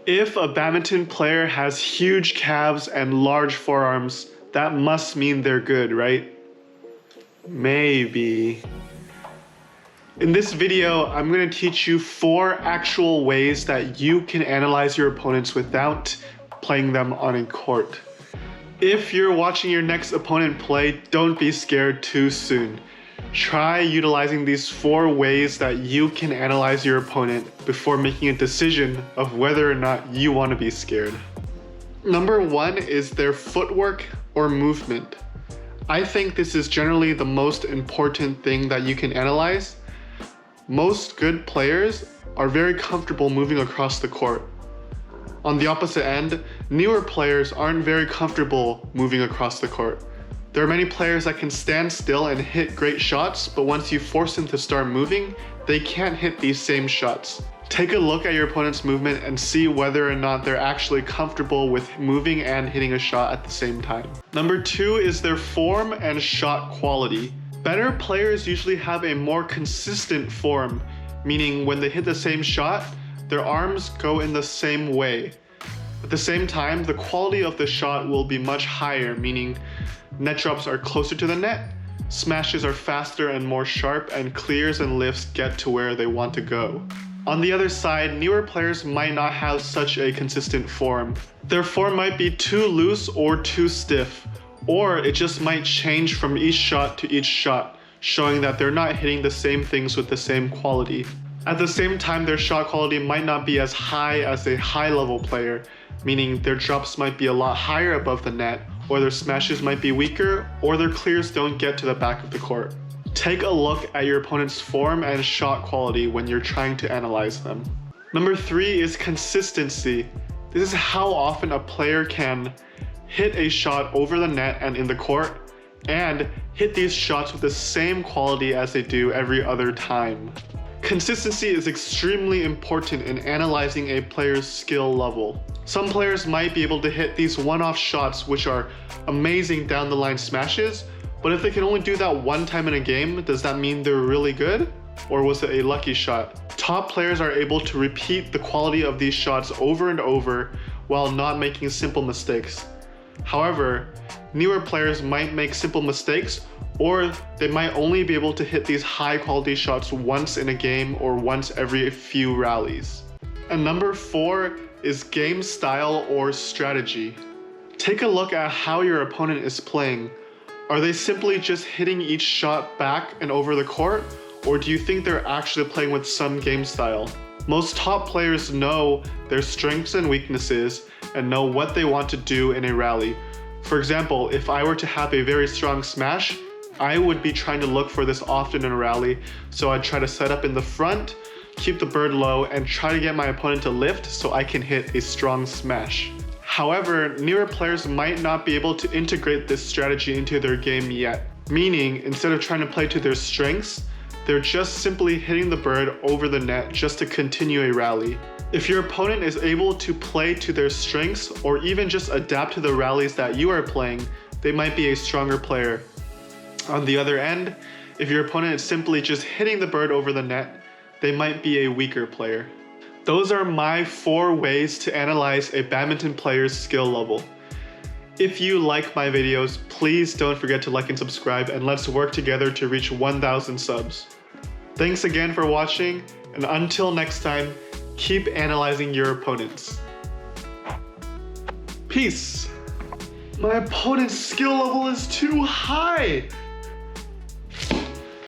If a badminton player has huge calves and large forearms, that must mean they're good, right? Maybe. In this video, I'm going to teach you 4 actual ways that you can analyze your opponents without playing them on a court. If you're watching your next opponent play, don't be scared too soon. Try utilizing these 4 ways that you can analyze your opponent before making a decision of whether or not you want to be scared. Number 1 is their footwork or movement. I think this is generally the most important thing that you can analyze. Most good players are very comfortable moving across the court. On the opposite end, newer players aren't very comfortable moving across the court. There are many players that can stand still and hit great shots, but once you force them to start moving, they can't hit these same shots. Take a look at your opponent's movement and see whether or not they're actually comfortable with moving and hitting a shot at the same time. Number 2 is their form and shot quality. Better players usually have a more consistent form, meaning when they hit the same shot, their arms go in the same way. At the same time, the quality of the shot will be much higher, meaning net drops are closer to the net, smashes are faster and more sharp, and clears and lifts get to where they want to go. On the other side, newer players might not have such a consistent form. Their form might be too loose or too stiff, or it just might change from each shot to each shot, showing that they're not hitting the same things with the same quality. At the same time, their shot quality might not be as high as a high-level player, meaning their drops might be a lot higher above the net, or their smashes might be weaker, or their clears don't get to the back of the court. Take a look at your opponent's form and shot quality when you're trying to analyze them. Number 3 is consistency. This is how often a player can hit a shot over the net and in the court, and hit these shots with the same quality as they do every other time. Consistency is extremely important in analyzing a player's skill level. Some players might be able to hit these one-off shots which are amazing down the line smashes, but if they can only do that one time in a game, does that mean they're really good? Or was it a lucky shot? Top players are able to repeat the quality of these shots over and over while not making simple mistakes. However, newer players might make simple mistakes, or they might only be able to hit these high quality shots once in a game or once every few rallies. And number 4 is game style or strategy. Take a look at how your opponent is playing. Are they simply just hitting each shot back and over the court, or do you think they're actually playing with some game style? Most top players know their strengths and weaknesses and know what they want to do in a rally. For example, if I were to have a very strong smash, I would be trying to look for this often in a rally, so I'd try to set up in the front, keep the bird low, and try to get my opponent to lift so I can hit a strong smash. However, newer players might not be able to integrate this strategy into their game yet, meaning instead of trying to play to their strengths, they're just simply hitting the bird over the net just to continue a rally. If your opponent is able to play to their strengths or even just adapt to the rallies that you are playing, they might be a stronger player. On the other end, if your opponent is simply just hitting the bird over the net, they might be a weaker player. Those are my 4 ways to analyze a badminton player's skill level. If you like my videos, please don't forget to like and subscribe, and let's work together to reach 1,000 subs. Thanks again for watching, and until next time, keep analyzing your opponents. Peace! My opponent's skill level is too high!